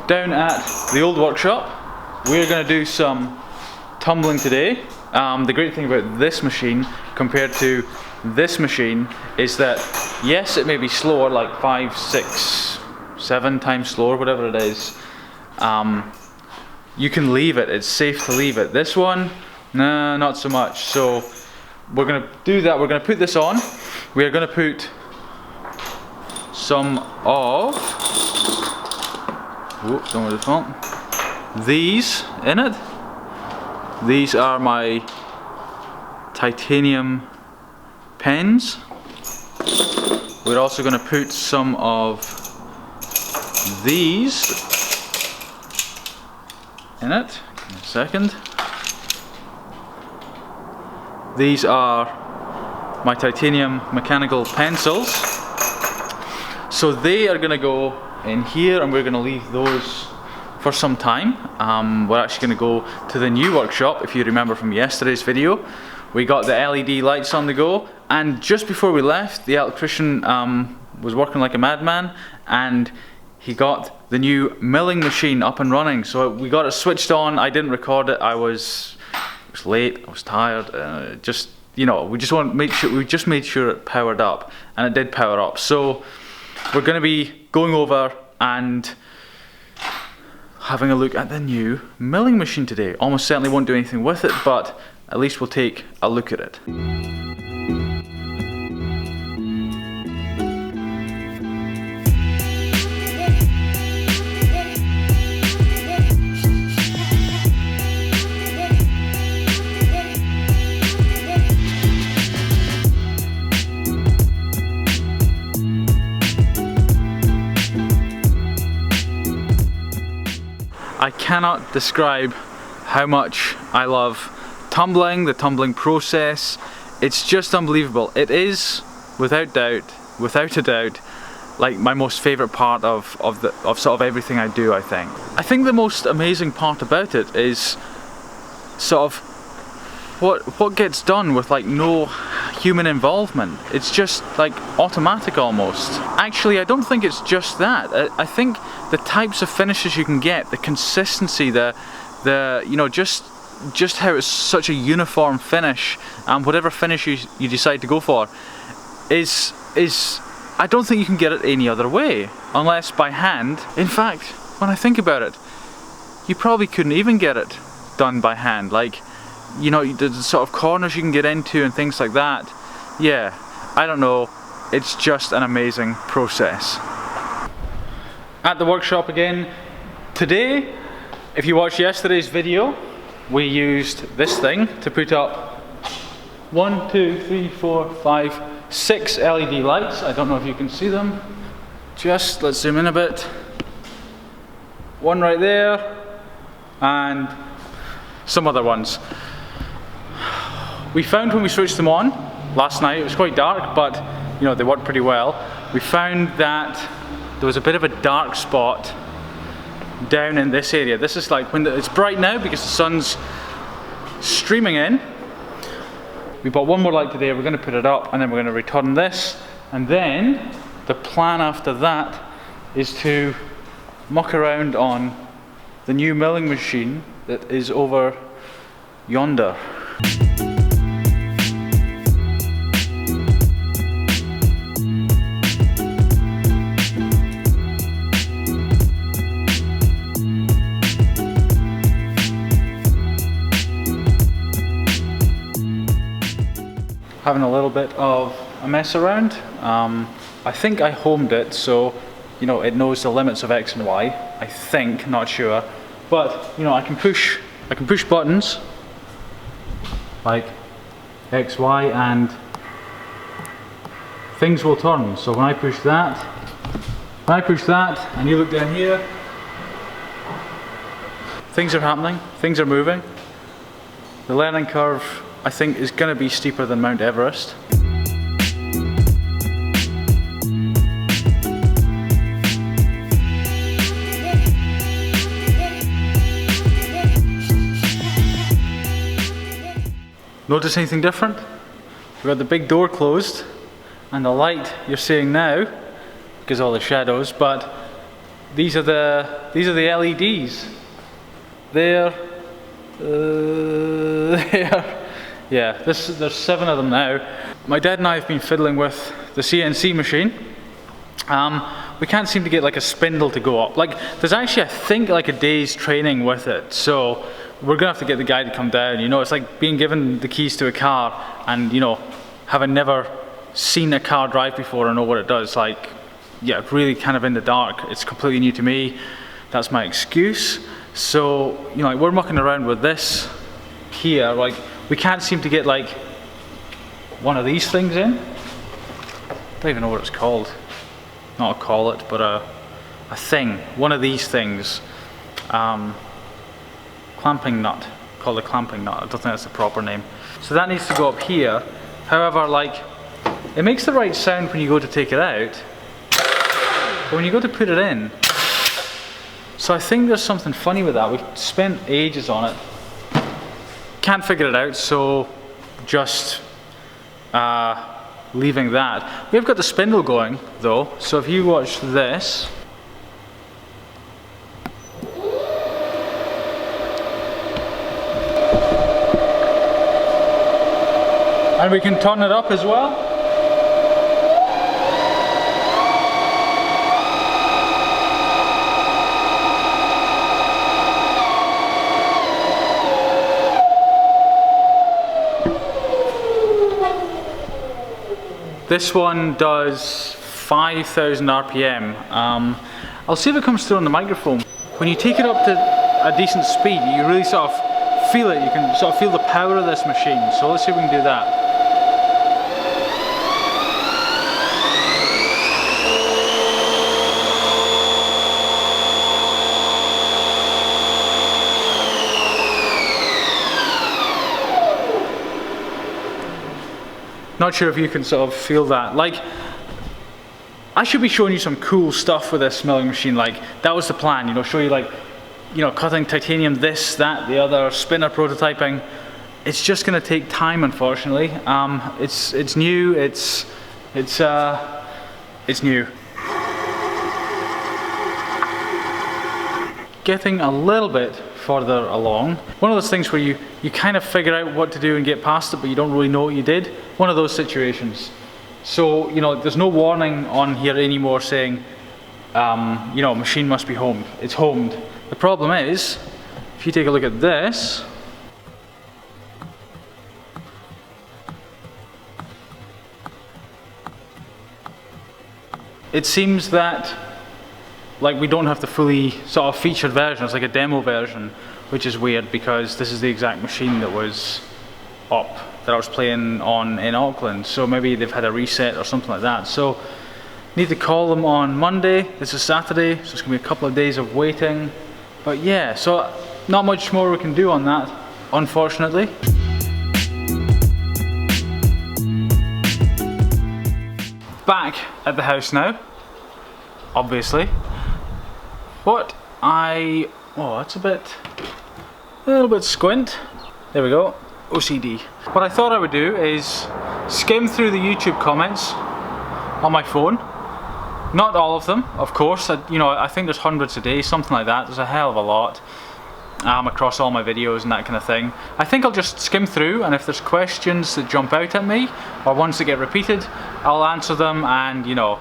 down at the old workshop. We're going to do some tumbling today. The great thing about this machine compared to this machine is that yes, it may be slower, like 5, 6, 7 times slower, whatever it is. You can leave it, it's safe to leave it. This one, nah, not so much. So we're going to do that. We're going to put this on. We are going to put some of, don't worry the phone, these in it. These are my titanium pens. We're also going to put some of these in it. Give me a second. These are my titanium mechanical pencils. So they are going to go in here, and we're going to leave those for some time. We're actually going to go to the new workshop. If you remember from yesterday's video, we got the LED lights on the go, and just before we left, the electrician was working like a madman, and he got the new milling machine up and running. So we got it switched on. I didn't record it. It was late. I was tired. Just, you know, we just made sure it powered up, and it did power up. So we're going to be going over and having a look at the new milling machine today. Almost certainly won't do anything with it, but at least we'll take a look at it. I cannot describe how much I love tumbling, the tumbling process. It's just unbelievable. It is, without a doubt, like my most favourite part of sort of everything I do, I think. I think the most amazing part about it is sort of what gets done with like no human involvement. It's just like automatic almost. Actually, I don't think it's just that. I think the types of finishes you can get, the consistency, the you know, just how it's such a uniform finish, and whatever finish you decide to go for is I don't think you can get it any other way unless by hand. In fact, when I think about it, you probably couldn't even get it done by hand. Like, you know, the sort of corners you can get into and things like that. Yeah, I don't know, it's just an amazing process. At the workshop again today. If you watched yesterday's video, we used this thing to put up 1, 2, 3, 4, 5, 6 LED lights. I don't know if you can see them. Just, let's zoom in a bit. One right there, and some other ones. We found when we switched them on last night, it was quite dark, but you know, they worked pretty well. We found that there was a bit of a dark spot down in this area. This is like when it's bright now because the sun's streaming in. We bought one more light today. We're going to put it up, and then we're going to return this, and then the plan after that is to muck around on the new milling machine that is over yonder. Having a little bit of a mess around. I think I homed it, so you know, it knows the limits of X and Y. I think, not sure, but you know, I can push buttons like X, Y, and things will turn. So when I push that, and you look down here, things are happening, things are moving. The learning curve, I think, is going to be steeper than Mount Everest. Notice anything different? We've got the big door closed and the light you're seeing now, because of all the shadows, but these are the LEDs. There, there. Yeah, there's 7 of them now. My dad and I have been fiddling with the CNC machine. We can't seem to get like a spindle to go up. Like, there's actually, I think, like a day's training with it. So we're gonna have to get the guy to come down. You know, it's like being given the keys to a car and, you know, having never seen a car drive before or know what it does. Like, yeah, really kind of in the dark. It's completely new to me. That's my excuse. So, you know, like, we're mucking around with this here. Like, we can't seem to get like one of these things in. I don't even know what it's called. Not a collet, but a thing. One of these things. Clamping nut. Called a clamping nut. I don't think that's the proper name. So that needs to go up here. However, like, it makes the right sound when you go to take it out, but when you go to put it in. So I think there's something funny with that. We've spent ages on it. Can't figure it out, so just leaving that. We've got the spindle going though, so if you watch this, and we can turn it up as well. This one does 5,000 RPM. I'll see if it comes through on the microphone. When you take it up to a decent speed, you really sort of feel it. You can sort of feel the power of this machine. So let's see if we can do that. Not sure if you can sort of feel that. Like, I should be showing you some cool stuff with this milling machine. Like, that was the plan, you know, show you like, you know, cutting titanium, this, that, the other, spinner prototyping. It's just gonna take time, unfortunately. It's new, it's new. Getting a little bit further along. One of those things where you kind of figure out what to do and get past it, but you don't really know what you did. One of those situations. So, you know, there's no warning on here anymore saying, you know, machine must be homed. It's homed. The problem is, if you take a look at this, it seems that like we don't have the fully sort of featured version. It's like a demo version, which is weird because this is the exact machine that was up that I was playing on in Auckland. So maybe they've had a reset or something like that. So need to call them on Monday. This is Saturday, so it's gonna be a couple of days of waiting. But yeah, so not much more we can do on that, unfortunately. Back at the house now, obviously. Oh, that's a little bit squint. There we go, OCD. What I thought I would do is skim through the YouTube comments on my phone. Not all of them, of course. You know, I think there's hundreds a day, something like that. There's a hell of a lot across all my videos and that kind of thing. I think I'll just skim through, and if there's questions that jump out at me or ones that get repeated, I'll answer them. And you know,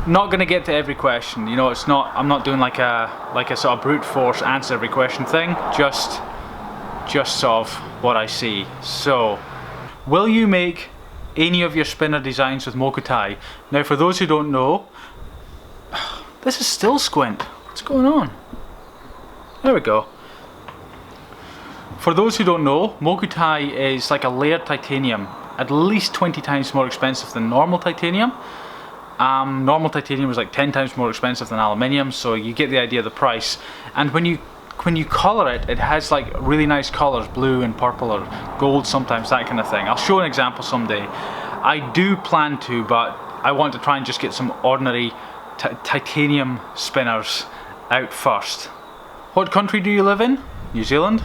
not gonna get to every question. You know, I'm not doing like a sort of brute force answer every question thing. Just sort of what I see. So, will you make any of your spinner designs with Mokutai? Now, for those who don't know, this is still squint. What's going on? There we go. For those who don't know, Mokutai is like a layered titanium, at least 20 times more expensive than normal titanium. Normal titanium is like 10 times more expensive than aluminium, so you get the idea of the price. And when you color it, it has like really nice colors, blue and purple or gold sometimes, that kind of thing. I'll show an example someday. I do plan to, but I want to try and just get some ordinary titanium spinners out first. What country do you live in? New Zealand?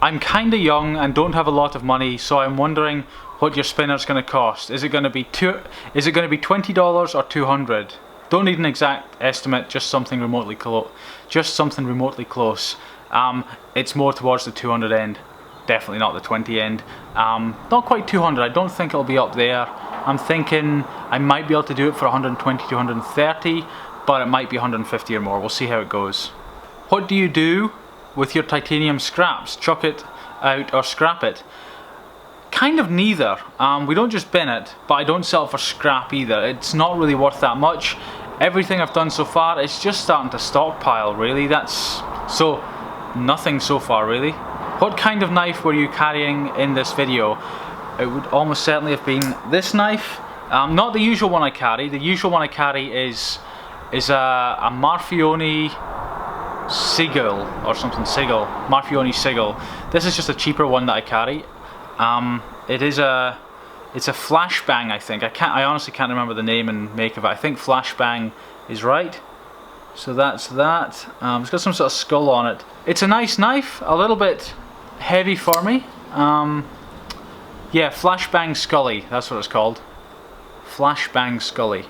I'm kinda young and don't have a lot of money, so I'm wondering what your spinner's gonna cost. Is it gonna be $20 or $200? Don't need an exact estimate, just something remotely close. It's more towards the 200 end, definitely not the 20 end. Not quite 200, I don't think it'll be up there. I'm thinking I might be able to do it for 120 to 130, but it might be 150 or more. We'll see how it goes. What do you do with your titanium scraps? Chuck it out or scrap it? Kind of neither. We don't just bin it, but I don't sell it for scrap either. It's not really worth that much. Everything I've done so far, it's just starting to stockpile really. So nothing so far really. What kind of knife were you carrying in this video? It would almost certainly have been this knife. Not the usual one I carry. The usual one I carry is a Marfione Sigil or something. Sigil. Marfione Sigil. This is just a cheaper one that I carry. It's a flashbang, I think. I honestly can't remember the name and make of it. I think flashbang is right. So that's that. It's got some sort of skull on it. It's a nice knife, a little bit heavy for me. Yeah, flashbang Scully, that's what it's called. Flashbang Scully.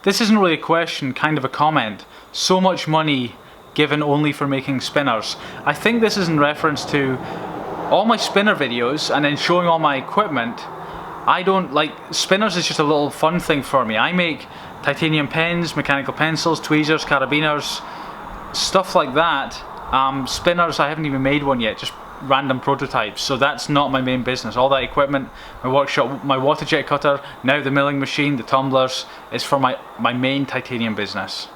This isn't really a question, kind of a comment. So much money given only for making spinners. I think this is in reference to all my spinner videos and then showing all my equipment. I don't like, spinners is just a little fun thing for me. I make titanium pens, mechanical pencils, tweezers, carabiners, stuff like that. Spinners, I haven't even made one yet, just random prototypes, so that's not my main business. All that equipment, my workshop, my water jet cutter, now the milling machine, the tumblers, is for my main titanium business.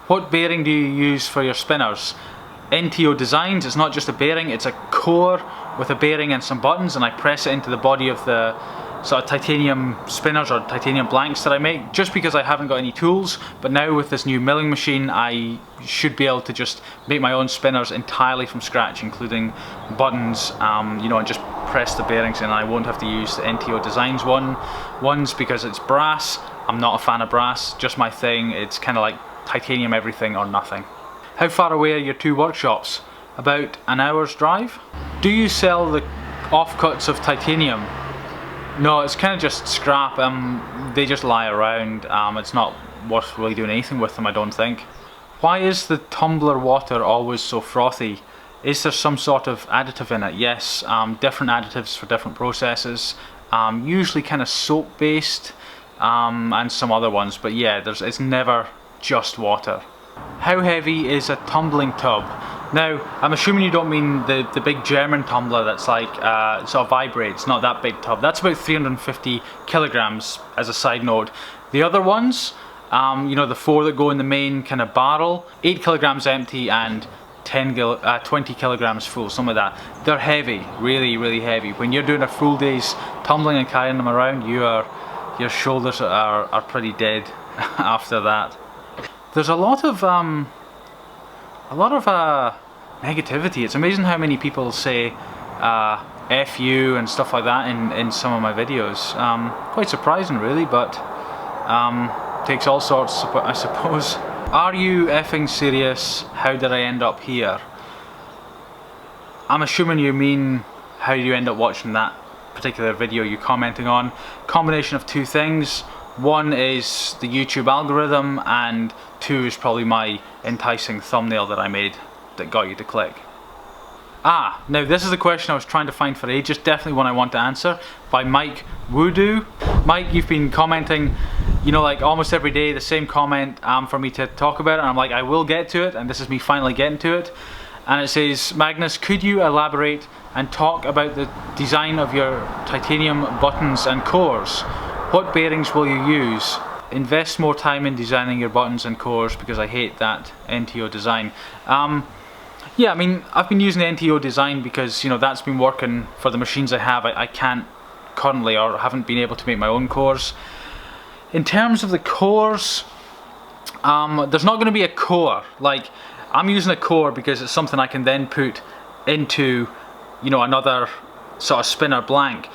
What bearing do you use for your spinners? NTO Designs. It's not just a bearing, it's a core with a bearing and some buttons, and I press it into the body of the sort of titanium spinners or titanium blanks that I make, just because I haven't got any tools. But now with this new milling machine, I should be able to just make my own spinners entirely from scratch, including buttons, you know, and just press the bearings in. I won't have to use the NTO Designs ones because it's brass. I'm not a fan of brass, just my thing. It's kind of like titanium everything or nothing. How far away are your two workshops? About an hour's drive. Do you sell the offcuts of titanium? No, it's kind of just scrap. They just lie around. It's not worth really doing anything with them, I don't think. Why is the tumbler water always so frothy? Is there some sort of additive in it? Yes, different additives for different processes. Usually kind of soap based and some other ones, but yeah, it's never just water. How heavy is a tumbling tub? Now, I'm assuming you don't mean the big German tumbler that's like, sort of vibrates, not that big tub. That's about 350 kilograms as a side note. The other ones, you know, the 4 that go in the main kind of barrel, 8 kilograms empty and 20 kilograms full, some of that. They're heavy, really, really heavy. When you're doing a full day's tumbling and carrying them around, your shoulders are pretty dead after that. There's a lot of negativity. It's amazing how many people say F you and stuff like that in some of my videos. Quite surprising really, but takes all sorts, I suppose. Are you effing serious? How did I end up here? I'm assuming you mean how you end up watching that particular video you're commenting on. Combination of two things. One is the YouTube algorithm, and two is probably my enticing thumbnail that I made that got you to click. Now this is the question I was trying to find for ages, definitely one I want to answer, by Mike Woodoo. Mike, you've been commenting, you know, like almost every day, the same comment for me to talk about it, and I'm like, I will get to it, and this is me finally getting to it. And it says, Magnus, could you elaborate and talk about the design of your titanium buttons and cores? What bearings will you use? Invest more time in designing your buttons and cores because I hate that NTO design. Yeah, I mean, I've been using the NTO design because, you know, that's been working for the machines I have. I can't currently, or haven't been able to make my own cores. In terms of the cores, there's not going to be a core. Like, I'm using a core because it's something I can then put into, you know, another sort of spinner blank.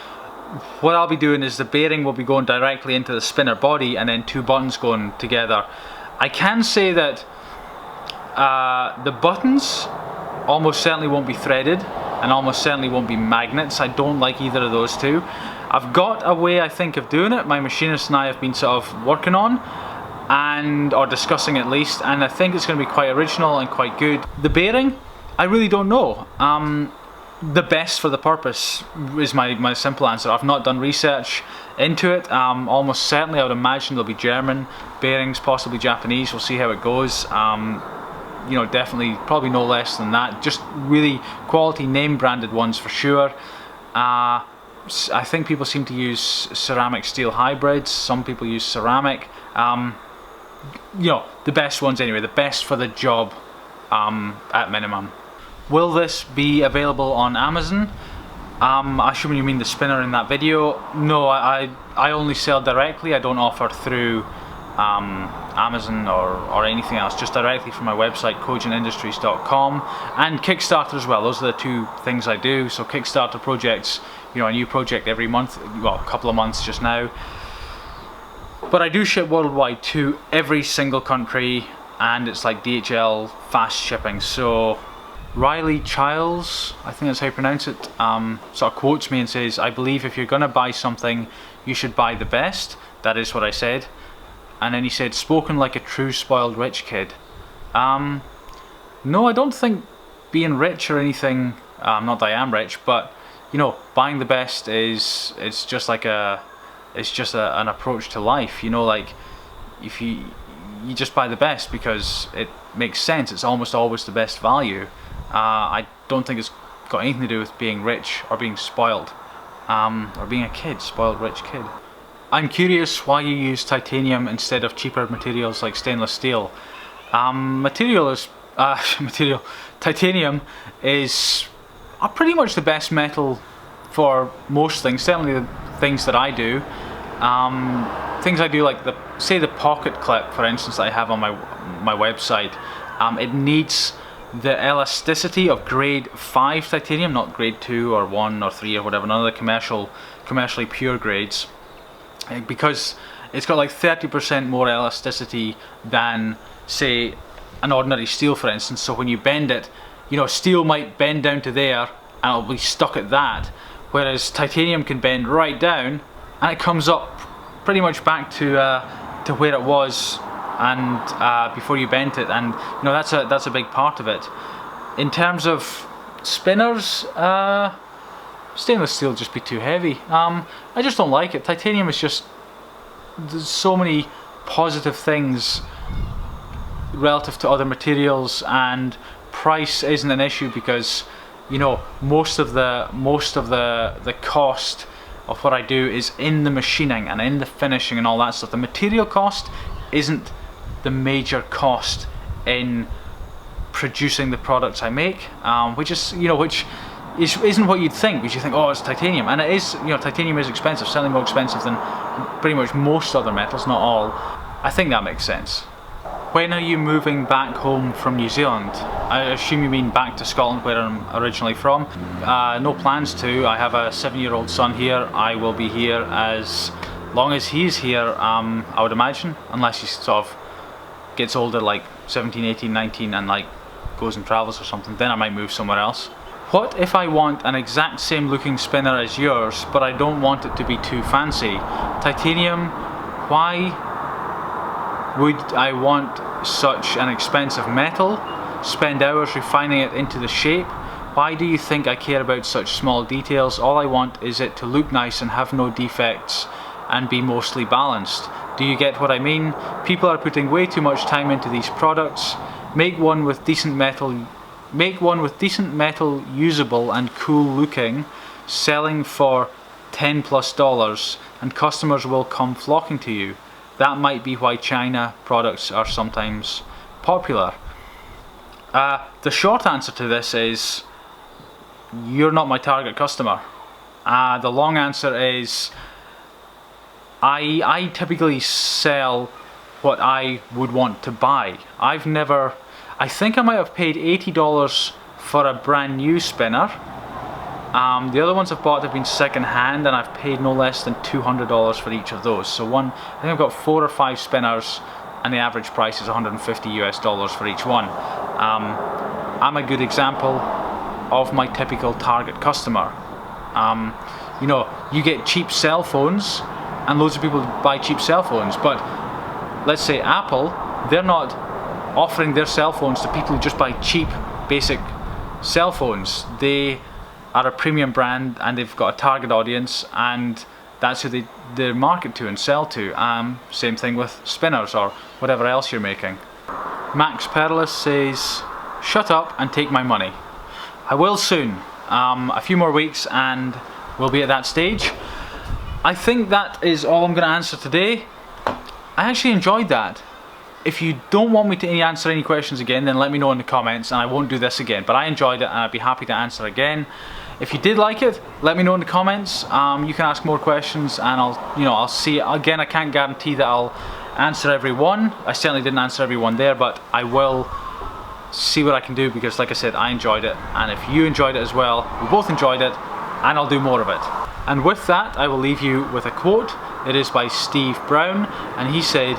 What I'll be doing is the bearing will be going directly into the spinner body and then two buttons going together. I can say that the buttons almost certainly won't be threaded and almost certainly won't be magnets. I don't like either of those two. I've got a way, I think, of doing it. My machinist and I have been sort of working on or discussing at least, and I think it's going to be quite original and quite good. The bearing, I really don't know. The best for the purpose is my simple answer. I've not done research into it. Almost certainly I would imagine there'll be German bearings, possibly Japanese. We'll see how it goes. You know, definitely probably no less than that. Just really quality name branded ones for sure. I think people seem to use ceramic steel hybrids. Some people use ceramic. You know, the best ones anyway, the best for the job at minimum. Will this be available on Amazon? I assume you mean the spinner in that video. No, I only sell directly. I don't offer through Amazon or anything else, just directly from my website, cogentindustries.com, and Kickstarter as well. Those are the two things I do. So Kickstarter projects, you know, a new project every month, well, a couple of months just now. But I do ship worldwide to every single country, and it's like DHL fast shipping. So Riley Childs, I think that's how you pronounce it, sort of quotes me and says, "I believe if you're gonna buy something, you should buy the best." That is what I said. And then he said, "Spoken like a true spoiled rich kid." No, I don't think being rich or anything, not that I am rich, but you know, buying the best it's just like an approach to life. You know, like if you just buy the best because it makes sense. It's almost always the best value. I don't think it's got anything to do with being rich or being spoiled, or being a kid, spoiled rich kid. I'm curious why you use titanium instead of cheaper materials like stainless steel. Titanium is pretty much the best metal for most things, certainly the things that I do. Things I do like say the pocket clip, for instance, that I have on my website. It needs the elasticity of grade 5 titanium, not grade 2 or 1 or 3 or whatever, none of the commercially pure grades, because it's got like 30% more elasticity than, say, an ordinary steel, for instance. So when you bend it, you know, steel might bend down to there and it'll be stuck at that, whereas titanium can bend right down and it comes up pretty much back to where it was and before you bent it, and you know, that's a big part of it. In terms of spinners, stainless steel would just be too heavy. I just don't like it. Titanium is just, there's so many positive things relative to other materials, and price isn't an issue because, you know, most of the cost of what I do is in the machining and in the finishing and all that stuff. The material cost isn't the major cost in producing the products I make, which isn't what you'd think, because you think, oh, it's titanium, and it is. You know, titanium is expensive, certainly more expensive than pretty much most other metals, not all. I think that makes sense. When are you moving back home from New Zealand? I assume you mean back to Scotland, where I'm originally from. No plans to. I have a 7-year-old son here. I will be here as long as he's here, I would imagine, unless he sort of gets older, like 17, 18, 19, and like goes and travels or something. Then I might move somewhere else. What if I want an exact same looking spinner as yours, but I don't want it to be too fancy? Titanium, why would I want such an expensive metal? Spend hours refining it into the shape? Why do you think I care about such small details? All I want is it to look nice and have no defects and be mostly balanced. Do you get what I mean? People are putting way too much time into these products. Make one with decent metal usable and cool looking, selling for $10+ and customers will come flocking to you. That might be why China products are sometimes popular. The short answer to this is, you're not my target customer. The long answer is, I typically sell what I would want to buy. I think I might have paid $80 for a brand new spinner. The other ones I've bought have been second hand, and I've paid no less than $200 for each of those. So I think I've got 4 or 5 spinners, and the average price is $150 for each one. I'm a good example of my typical target customer. you know, you get cheap cell phones and loads of people buy cheap cell phones, but let's say Apple, they're not offering their cell phones to people who just buy cheap basic cell phones. They are a premium brand and they've got a target audience, and that's who they market to and sell to. Same thing with spinners or whatever else you're making. Max Perlis says, shut up and take my money. I will soon. A few more weeks and we'll be at that stage. I think that is all I'm going to answer today. I actually enjoyed that. If you don't want me to answer any questions again, then let me know in the comments and I won't do this again. But I enjoyed it and I'd be happy to answer again. If you did like it, let me know in the comments. You can ask more questions and I'll see. Again, I can't guarantee that I'll answer every one. I certainly didn't answer every one there, but I will see what I can do, because like I said, I enjoyed it, and if you enjoyed it as well, we both enjoyed it, and I'll do more of it. And with that, I will leave you with a quote. It is by Steve Brown, and he said,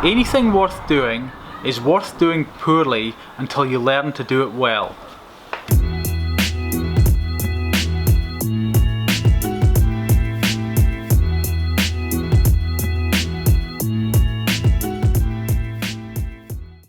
anything worth doing is worth doing poorly until you learn to do it well.